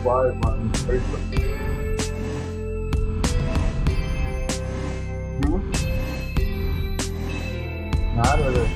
live on Facebook. Not really.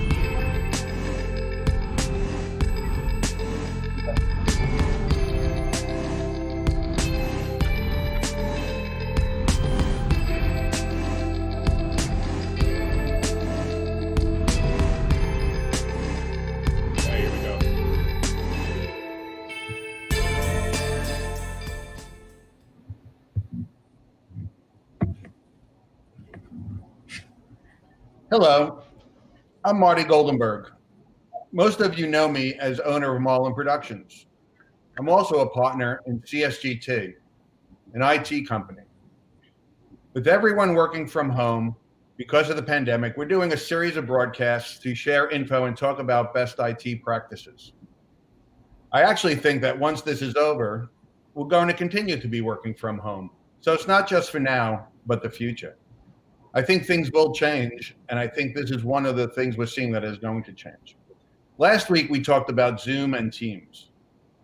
Hello, I'm Marty Goldenberg. Most of you know me as owner of Marlyn Productions. I'm also a partner in CSGT, an IT company. With everyone working from home because of the pandemic, we're doing a series of broadcasts to share info and talk about best IT practices. I actually think that once this is over, we're going to continue to be working from home. So it's not just for now, but the future. I think things will change, and I think this is one of the things we're seeing that is going to change. Last week, we talked about Zoom and Teams,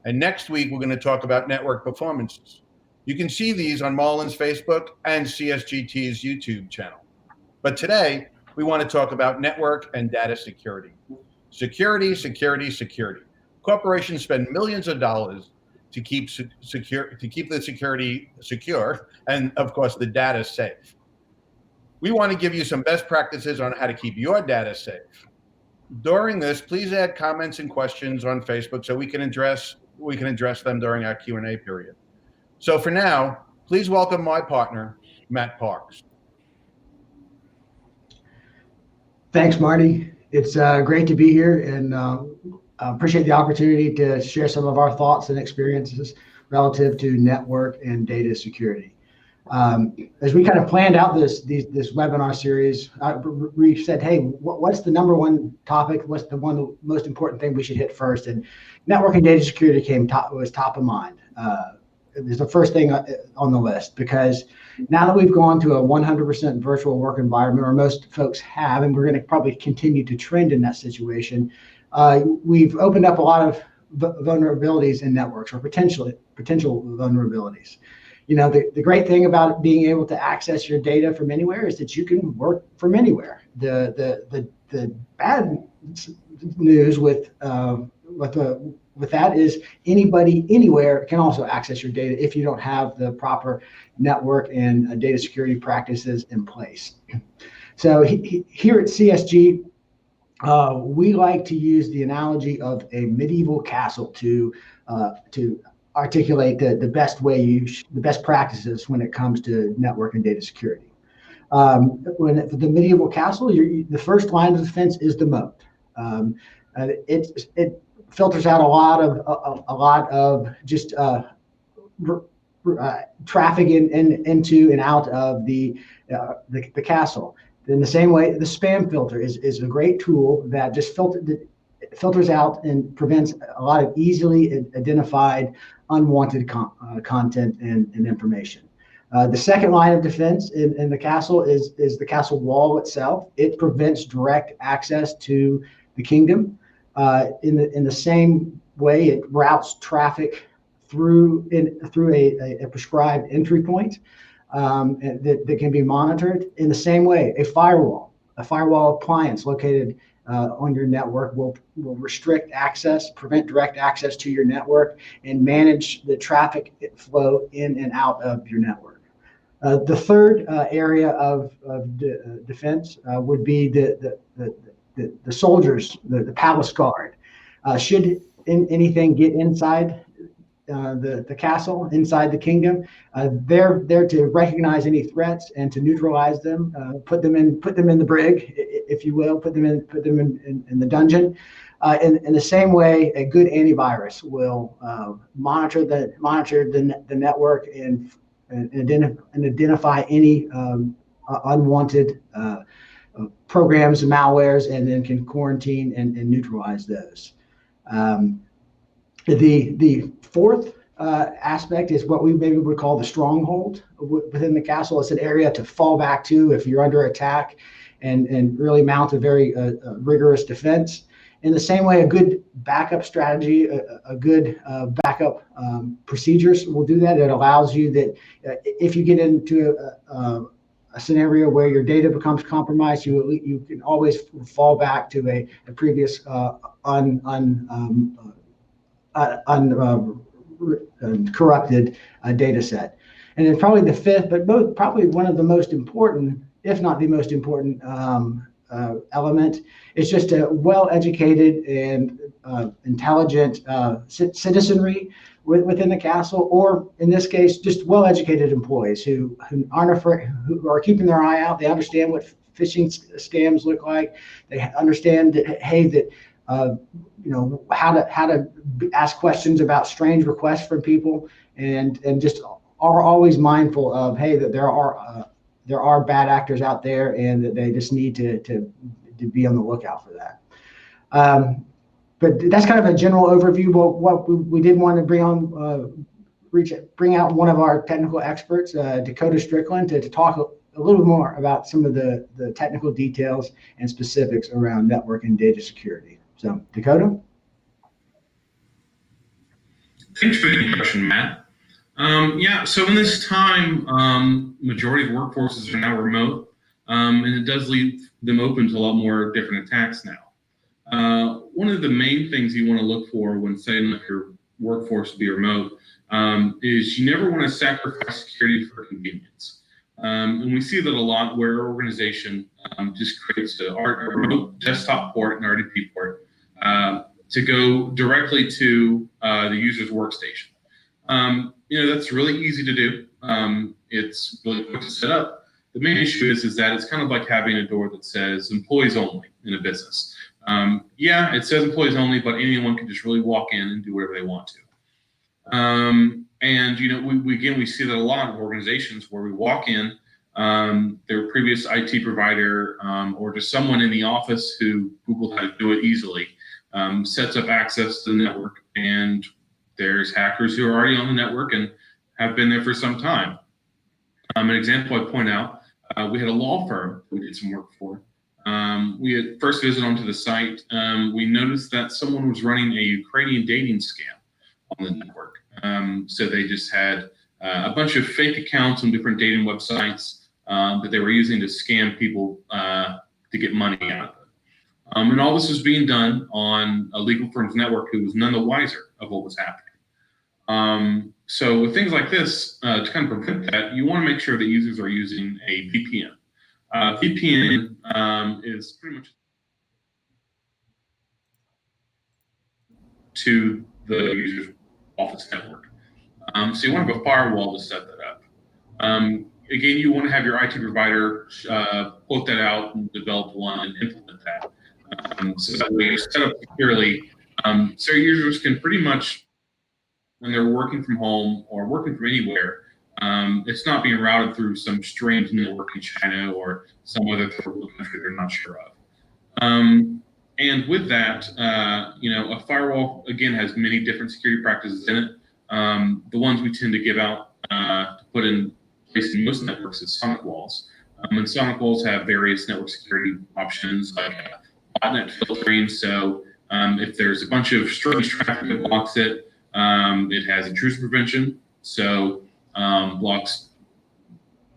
and next week, we're going to talk about network performances. You can see these on Marlyn's Facebook and CSGT's YouTube channel. But today, we want to talk about network and data security. Security, security, security. Corporations spend millions of dollars to keep the security secure, and of course, the data safe. We want to give you some best practices on how to keep your data safe. During this, please add comments and questions on Facebook so we can address them during our Q&A period. So for now, please welcome my partner, Matt Parks. Thanks, Marty. It's great to be here, and appreciate the opportunity to share some of our thoughts and experiences relative to network and data security. As we kind of planned out this webinar series, we said, hey, what's the number one topic? What's the most important thing we should hit first? And network and data security was top of mind. It's the first thing on the list, because now that we've gone to a 100% virtual work environment, or most folks have, and we're going to probably continue to trend in that situation, we've opened up a lot of vulnerabilities in networks, or potential vulnerabilities. You know, the great thing about being able to access your data from anywhere is that you can work from anywhere. The bad news with that is anybody anywhere can also access your data if you don't have the proper network and data security practices in place. So here at CSG, we like to use the analogy of a medieval castle to articulate the best practices when it comes to network and data security. The medieval castle, the first line of defense is the moat. It filters out a lot of just traffic into and out of the castle. In the same way, the spam filter is a great tool that just filters out and prevents a lot of easily identified unwanted content and information. The second line of defense in the castle is the castle wall itself. It prevents direct access to the kingdom. In the same way, it routes traffic through a prescribed entry point that can be monitored. In the same way, a firewall appliance located on your network will restrict access, prevent direct access to your network, and manage the traffic flow in and out of your network. The third area of defense would be the soldiers, the palace guard. Should anything get inside the castle, inside the kingdom, they're there to recognize any threats and to neutralize them, put them in the brig, if you will, put them in the dungeon. In the same way, a good antivirus will monitor the network and identify any unwanted programs and malwares, and then can quarantine and neutralize those. The fourth aspect is what we maybe would call the stronghold within the castle. It's an area to fall back to if you're under attack, and really mount a very rigorous defense. In the same way, a good backup strategy, a good backup procedures will do that. It allows you that if you get into a scenario where your data becomes compromised, you can always fall back to a previous corrupted data set. And then probably the fifth, but probably one of the most important, if not the most important element, is just a well-educated and intelligent citizenry within the castle, or in this case, just well-educated employees who aren't afraid, who are keeping their eye out. They understand what phishing scams look like. They understand that, hey, that how to ask questions about strange requests from people, and just are always mindful of, hey, that there are bad actors out there, and that they just need to be on the lookout for that. But that's kind of a general overview. But what we did want to bring out one of our technical experts, Dakota Strickland, to talk a little more about some of the technical details and specifics around network and data security. So, Dakota? Thanks for the introduction, Matt. Yeah, so in this time, majority of workforces are now remote, and it does leave them open to a lot more different attacks now. One of the main things you want to look for when setting up your workforce to be remote is you never want to sacrifice security for convenience. And we see that a lot where an organization just creates a remote desktop port and RDP port to go directly to the user's workstation. That's really easy to do. It's really quick to set up. The main issue is that it's kind of like having a door that says employees only in a business. Yeah, it says employees only, but anyone can just really walk in and do whatever they want to. And we see that a lot of organizations where we walk in, their previous IT provider or just someone in the office who Google how to do it easily sets up access to the network, and there's hackers who are already on the network and have been there for some time. An example I point out, we had a law firm we did some work for. We had first visit onto the site. We noticed that someone was running a Ukrainian dating scam on the network. So they just had a bunch of fake accounts on different dating websites that they were using to scam people to get money out of it. And all this was being done on a legal firm's network who was none the wiser of what was happening. So with things like this, to kind of prevent that, you want to make sure that users are using a VPN. VPN is pretty much to the user's office network. So you want to have a firewall to set that up. Again, you want to have your IT provider quote that out and develop one and implement that. So that way you're set up securely. So users can pretty much, when they're working from home or working from anywhere, it's not being routed through some strange network in China or some other third world country they're not sure of. And with that, a firewall, again, has many different security practices in it. The ones we tend to give out to put in place in most networks is sonic walls. And sonic walls have various network security options like botnet filtering. So if there's a bunch of strange traffic that blocks it, it has intrusion prevention. So blocks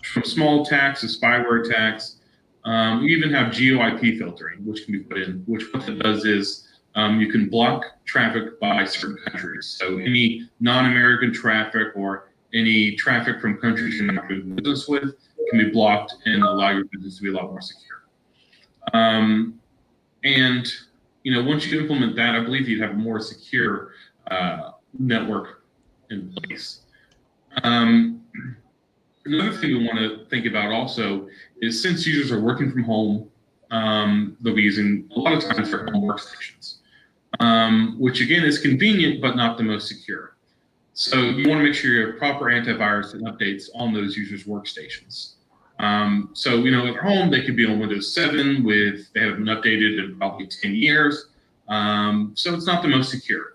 from small attacks to spyware attacks. We even have GeoIP filtering, which can be put in, which what it does is you can block traffic by certain countries. So any non-American traffic or any traffic from countries you're not doing business with can be blocked and allow your business to be a lot more secure. And once you implement that, I believe you'd have a more secure network in place. Another thing we want to think about also is, since users are working from home, they'll be using a lot of times their home workstations, which again is convenient but not the most secure. So you want to make sure you have proper antivirus and updates on those users' workstations. So at home they could be on Windows 7 they haven't been updated in probably 10 years. So it's not the most secure.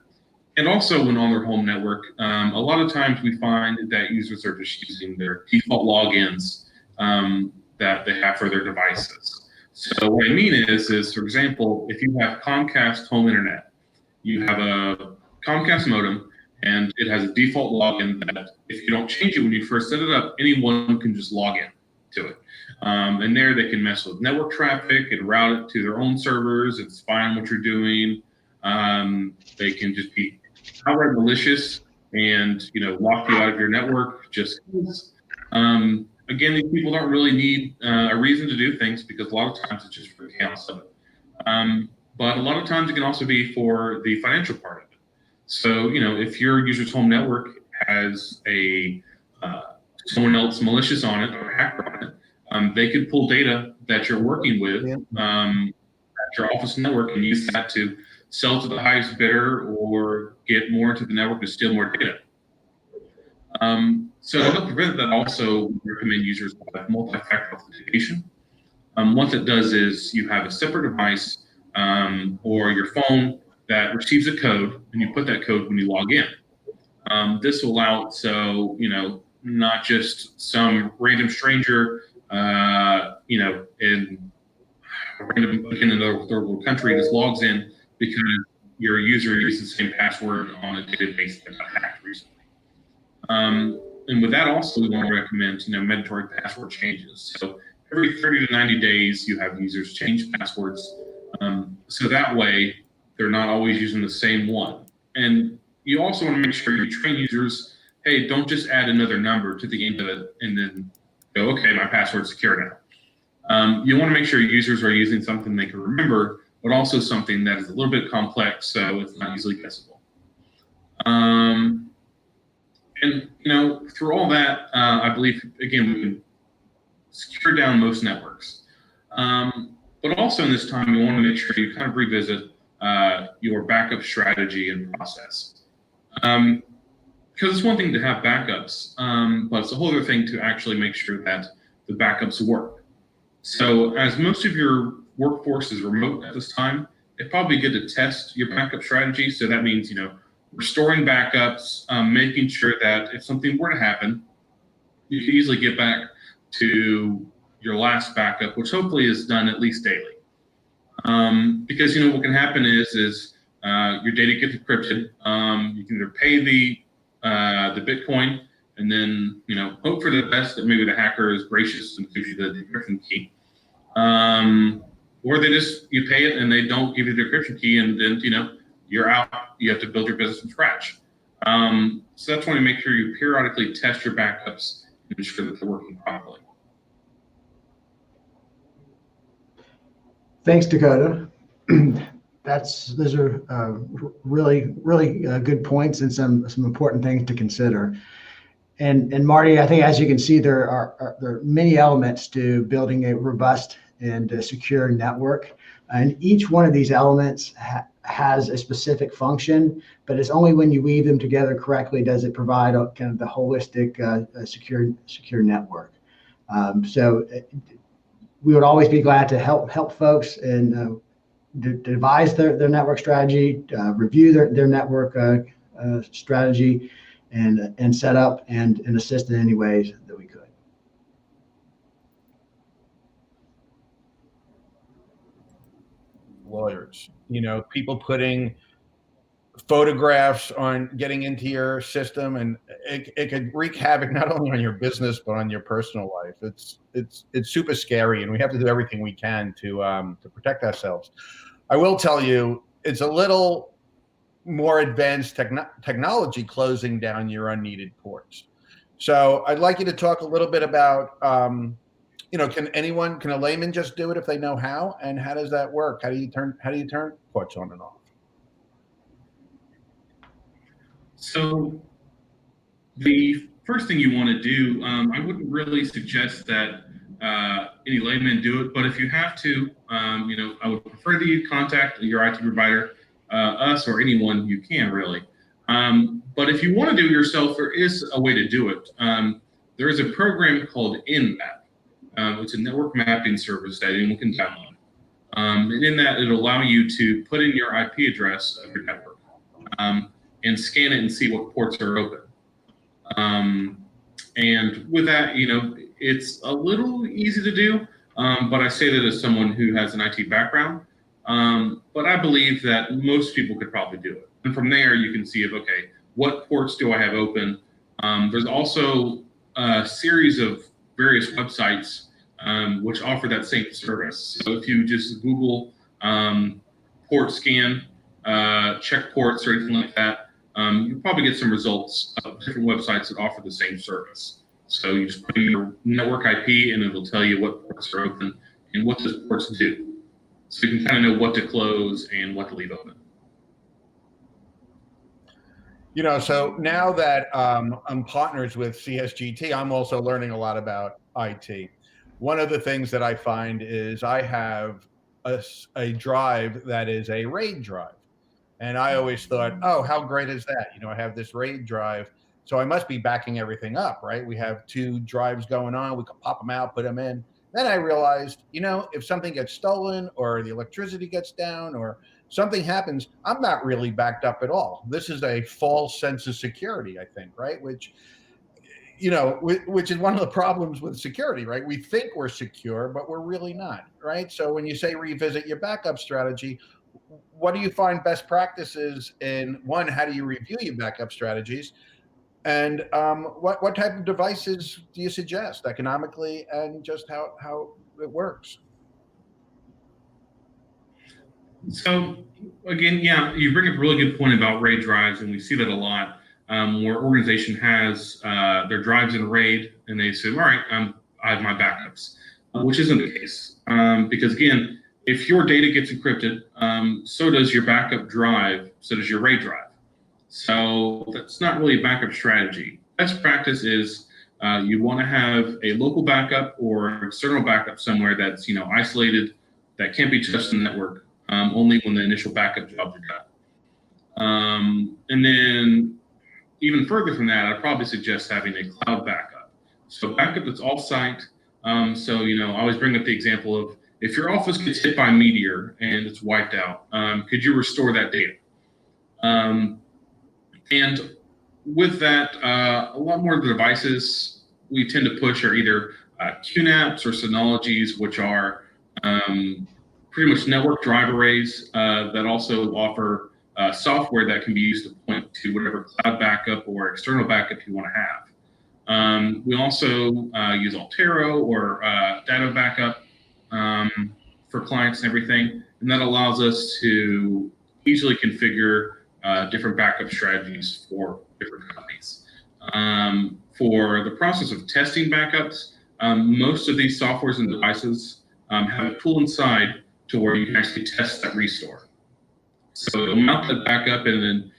And also when on their home network, a lot of times we find that users are just using their default logins that they have for their devices. So what I mean is for example, if you have Comcast home internet, you have a Comcast modem, and it has a default login that if you don't change it when you first set it up, anyone can just log in to it. And there they can mess with network traffic and route it to their own servers and spy on what you're doing. They can just be outright malicious and lock you out of your network just because. Again, these people don't really need a reason to do things because a lot of times it's just for the chaos of it. But a lot of times it can also be for the financial part of it. So, if your user's home network has a someone else malicious on it or a hacker on it, they could pull data that you're working with at your office network and use that to sell to the highest bidder or get more into the network to steal more data. So to help prevent that, also recommend users have multi-factor authentication. What that does is you have a separate device or your phone that receives a code, and you put that code when you log in. This will allow so not just some random stranger in a random third world country just logs in because your user uses the same password on a database that got hacked recently. And with that, also, we want to recommend mandatory password changes. So every 30 to 90 days, you have users change passwords, so that way they're not always using the same one. And you also want to make sure you train users. Hey, don't just add another number to the end of it and then go, okay, my password's secure now. You want to make sure users are using something they can remember, but also something that is a little bit complex, so it's not easily guessable. And through all that, I believe again we can secure down most networks. But also in this time, you want to make sure you kind of revisit your backup strategy and process. Because it's one thing to have backups, but it's a whole other thing to actually make sure that the backups work. So as most of your workforce is remote at this time, it's probably good to test your backup strategy. So that means, restoring backups, making sure that if something were to happen, you can easily get back to your last backup, which hopefully is done at least daily. Because what can happen is your data gets encrypted. You can either pay the Bitcoin and then hope for the best that maybe the hacker is gracious and gives you the decryption key, or you pay it and they don't give you the decryption key, and then you're out. You have to build your business from scratch. So that's when you make sure you periodically test your backups and ensure that they're working properly. Thanks, Dakota. Those are really good points and some important things to consider. And Marty, I think as you can see, there are many elements to building a robust and secure network, and each one of these elements has a specific function, but it's only when you weave them together correctly does it provide kind of the holistic secure network. So we would always be glad to help folks and devise their network strategy, review their network strategy, and set up and assist in any ways that we could. Lawyers, people putting photographs on getting into your system, and it could wreak havoc not only on your business but on your personal life. It's super scary, and we have to do everything we can to protect ourselves. I will tell you, it's a little more advanced technology closing down your unneeded ports. So I'd like you to talk a little bit about can a layman just do it if they know how, and how does that work? How do you turn ports on and off? So the first thing you want to do, I wouldn't really suggest that any layman do it, but if you have to, I would prefer that you contact your IT provider, us or anyone you can really. But if you want to do it yourself, there is a way to do it. There is a program called Nmap. It's a network mapping service that anyone can download. And in that, it'll allow you to put in your IP address of your network and scan it and see what ports are open. And with that, it's a little easy to do. But I say that as someone who has an IT background. But I believe that most people could probably do it. And from there, you can see if, okay, what ports do I have open? There's also a series of various websites which offer that same service. So if you just Google port scan, check ports or anything like that, you'll probably get some results of different websites that offer the same service. So you just put in your network IP and it'll tell you what ports are open and what those ports do. So you can kind of know what to close and what to leave open. You know, so now that I'm partners with CSGT, I'm also learning a lot about IT. One of the things that I find is I have a drive that is a RAID drive. And I always thought, oh, how great is that? You know, I have this RAID drive, so I must be backing everything up, right? We have 2 drives going on. We can pop them out, put them in. Then I realized, you know, if something gets stolen or the electricity gets down or something happens, I'm not really backed up at all. This is a false sense of security, I think, right? Which, you know, which is one of the problems with security, right? We think we're secure, but we're really not, right? So when you say revisit your backup strategy, what do you find best practices in? One, how do you review your backup strategies? And what type of devices do you suggest economically and just how it works? So again, yeah, you bring up a really good point about RAID drives, and we see that a lot where organization has their drives in RAID, and they say, all right, I have my backups, which isn't the case. Because again, if your data gets encrypted, so does your backup drive, so does your RAID drive. So that's not really a backup strategy. Best practice is you want to have a local backup or external backup somewhere that's, you know, isolated, that can't be touched in the network, only when the initial backup jobs are done. And then even further from that, I'd probably suggest having a cloud backup. So backup that's off-site. So, you know, I always bring up the example of if your office gets hit by a meteor and it's wiped out, could you restore that data? And with that, a lot more of the devices we tend to push are either QNAPs or Synologies, which are pretty much network drive arrays that also offer software that can be used to point to whatever cloud backup or external backup you want to have. We also use Altero or data backup for clients and everything, and that allows us to easily configure different backup strategies for different companies. For the process of testing backups, most of these softwares and devices have a tool inside to where you can actually test that restore. So it'll mount that backup and then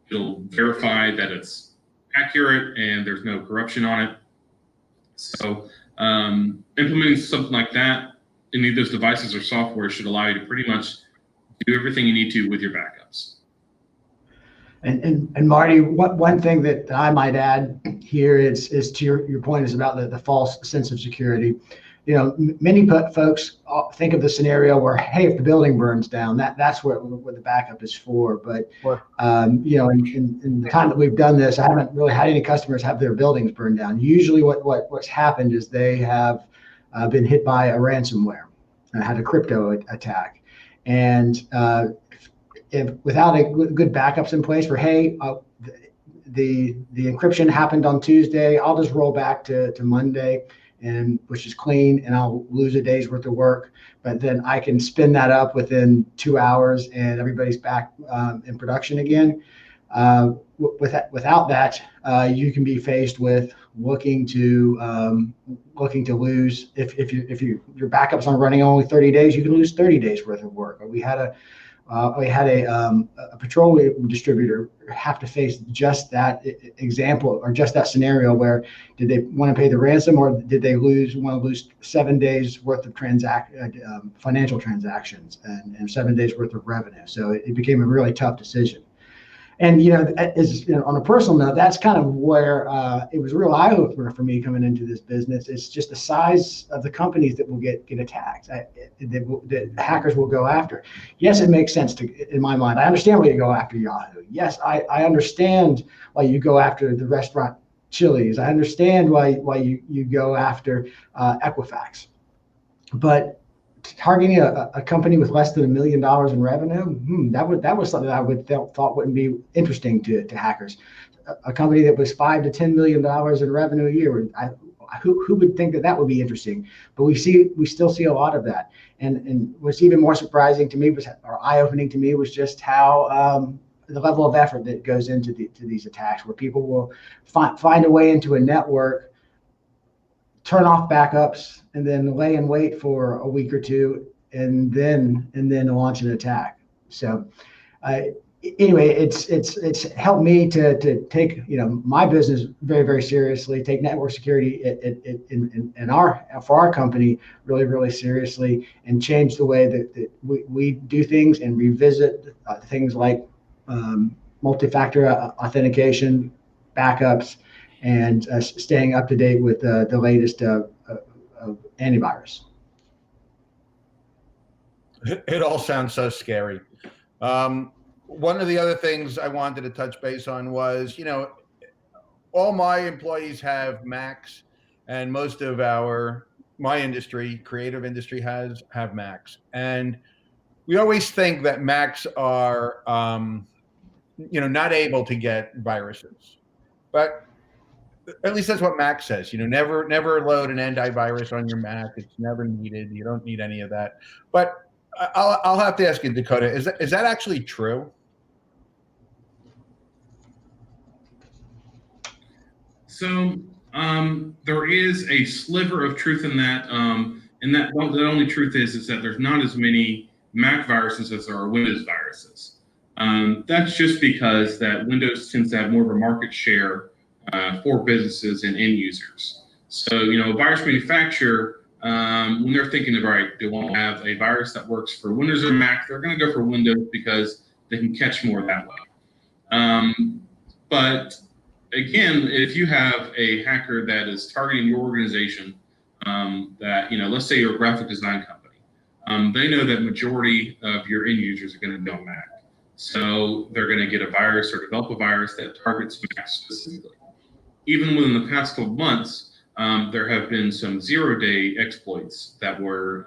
it'll verify that it's accurate and there's no corruption on it. So implementing something like that in either those devices or software should allow you to pretty much do everything you need to with your backups. And Marty, one thing that I might add here is to your point is about the false sense of security. You know, many folks think of the scenario where, hey, if the building burns down, that's what the backup is for. But you know, in the time that we've done this, I haven't really had any customers have their buildings burned down. Usually, what's happened is they have been hit by a ransomware, had a crypto attack, and if without a good backups in place for, hey, the encryption happened on Tuesday, I'll just roll back to Monday, and which is clean, and I'll lose a day's worth of work, but then I can spin that up within 2 hours and everybody's back in production again. Without that, you can be faced with looking to lose if your backups are running only 30 days, you can lose 30 days worth of work. We had a petroleum distributor have to face just that example or just that scenario where did they want to pay the ransom or did they want to lose 7 days worth of financial transactions and 7 days worth of revenue. So it became a really tough decision. And, you know, on a personal note, that's kind of where it was a real eye-opener for me coming into this business. It's just the size of the companies that will get attacked, that hackers will go after. Yes, it makes sense in my mind. I understand why you go after Yahoo. Yes, I understand why you go after the restaurant Chili's. I understand why you go after Equifax. but targeting a company with less than $1 million in revenue, that was something I would thought wouldn't be interesting to hackers. A company that was $5 to $10 million in revenue a year, who would think that would be interesting? But we still see a lot of that. And what's even more surprising to me or eye-opening to me, was just how the level of effort that goes into these attacks, where people will find a way into a network, turn off backups, and then lay in wait for a week or two, and then launch an attack. So anyway, it's helped me to take my business very, very seriously, take network security for our company really, really seriously, and change the way that we do things, and revisit things like multi-factor authentication, backups, and staying up to date with the latest of antivirus. It all sounds so scary. One of the other things I wanted to touch base on was, all my employees have Macs, and most of my industry, creative industry, have Macs. And we always think that Macs are, not able to get viruses, but at least that's what Mac says. Never load an antivirus on your Mac. It's never needed. You don't need any of that. But I'll have to ask you, Dakota, is that actually true? So there is a sliver of truth in that, and that the only truth is that there's not as many Mac viruses as there are Windows viruses. That's just because that Windows tends to have more of a market share for businesses and end users. So a virus manufacturer, when they're thinking of, all right, they want to have a virus that works for Windows or Mac, they're going to go for Windows because they can catch more that way. But again, if you have a hacker that is targeting your organization, that, let's say you're a graphic design company, they know that majority of your end users are going to be on Mac. So they're going to get a virus or develop a virus that targets Mac specifically. Even within the past couple of months, there have been some zero-day exploits that were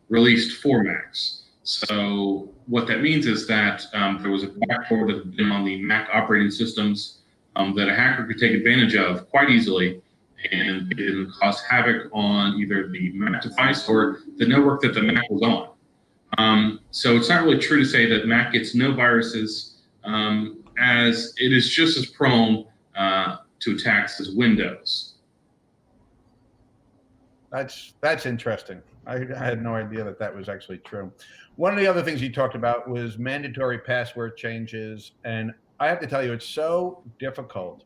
released for Macs. So what that means is that there was a backdoor that had been on the Mac operating systems that a hacker could take advantage of quite easily, and it can cause havoc on either the Mac device or the network that the Mac was on. So it's not really true to say that Mac gets no viruses, as it is just as prone to attacks as Windows. That's interesting. I had no idea that was actually true. One of the other things you talked about was mandatory password changes, and I have to tell you, it's so difficult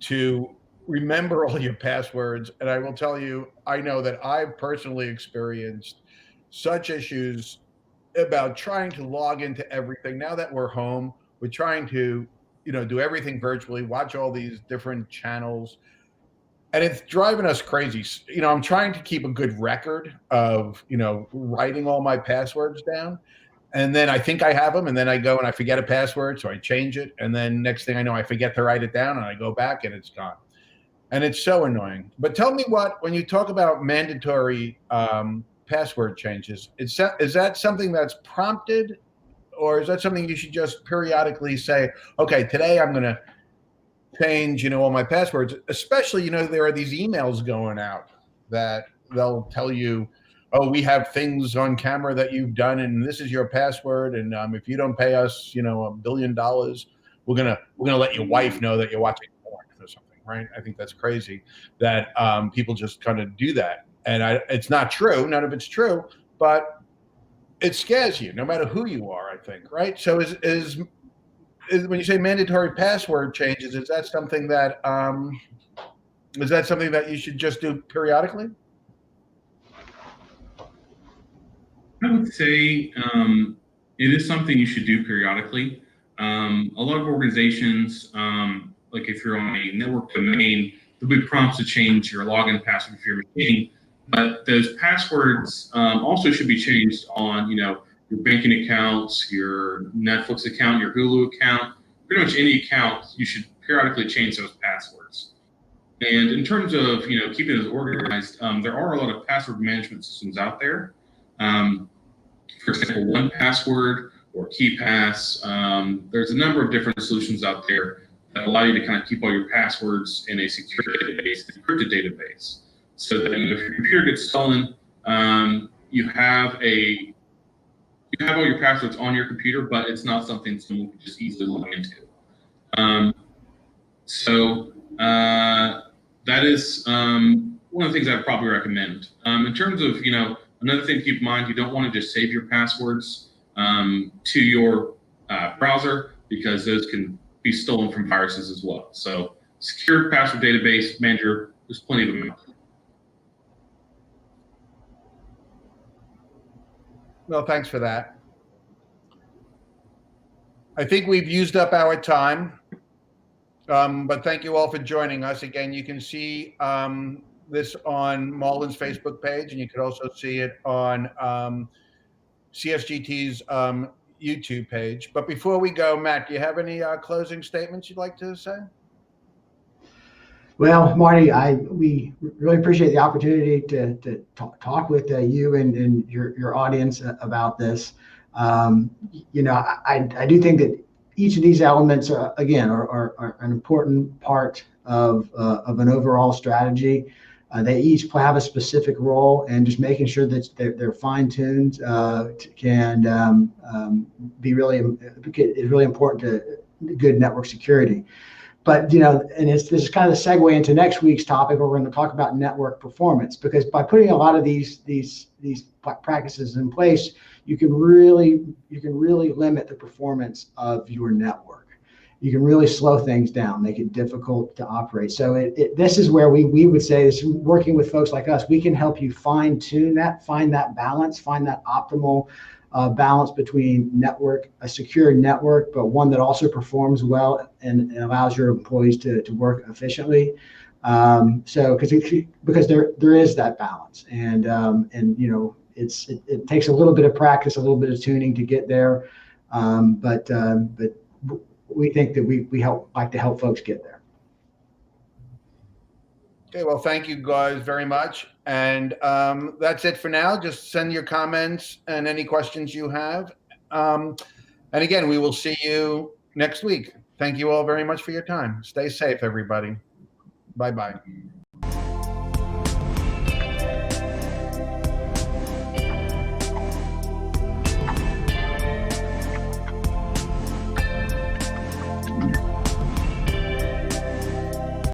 to remember all your passwords. And I will tell you, I know that I've personally experienced such issues about trying to log into everything. Now that we're home, we're trying to, do everything virtually, watch all these different channels, and it's driving us crazy. I'm trying to keep a good record of, writing all my passwords down. And then I think I have them, and then I go and I forget a password, so I change it. And then next thing I know, I forget to write it down, and I go back and it's gone. And it's so annoying. But tell me, when you talk about mandatory password changes, is that something that's prompted, or is that something you should just periodically say, okay, today I'm going to change, all my passwords? Especially, there are these emails going out that they'll tell you, oh, we have things on camera that you've done, and this is your password, and if you don't pay us, $1 billion, we're gonna let your wife know that you're watching porn or something, right? I think that's crazy that people just kind of do that, and it's not true. None of it's true, but it scares you, no matter who you are. I think, right? So is when you say mandatory password changes, is that something that you should just do periodically? I would say it is something you should do periodically. A lot of organizations, like if you're on a network domain, there'll be prompts to change your login password for your machine. But those passwords also should be changed on, your banking accounts, your Netflix account, your Hulu account, pretty much any account. You should periodically change those passwords. And in terms of keeping it organized, there are a lot of password management systems out there. For example, 1Password or KeePass. There's a number of different solutions out there that allow you to kind of keep all your passwords in a secure database, an encrypted database, so that if your computer gets stolen, you have all your passwords on your computer, but it's not something someone can just easily log into. That is one of the things I'd probably recommend. In terms of, another thing to keep in mind, you don't want to just save your passwords to your browser, because those can be stolen from viruses as well. So secure password database manager, there's plenty of them out there. Well, thanks for that. I think we've used up our time, but thank you all for joining us. Again, you can see this on Marlyn's Facebook page, and you can also see it on CSGT's YouTube page. But before we go, Matt, do you have any closing statements you'd like to say? Well, Marty, we really appreciate the opportunity to talk with you and your audience about this. I do think that each of these elements are an important part of an overall strategy. They each have a specific role, and just making sure that they're fine-tuned can be is really important to good network security. But this is kind of the segue into next week's topic, where we're going to talk about network performance, because by putting a lot of these practices in place, you can really limit the performance of your network. You can really slow things down, make it difficult to operate. So this is where we would say, this, working with folks like us, we can help you fine tune that, find that balance, find that optimal balance between a secure network, but one that also performs well and allows your employees to work efficiently. Because there is that balance, and it takes a little bit of practice, a little bit of tuning to get there, but we think that we like to help folks get there. Okay, well, thank you guys very much. And that's it for now. Just send your comments and any questions you have. And again, we will see you next week. Thank you all very much for your time. Stay safe, everybody. Bye-bye.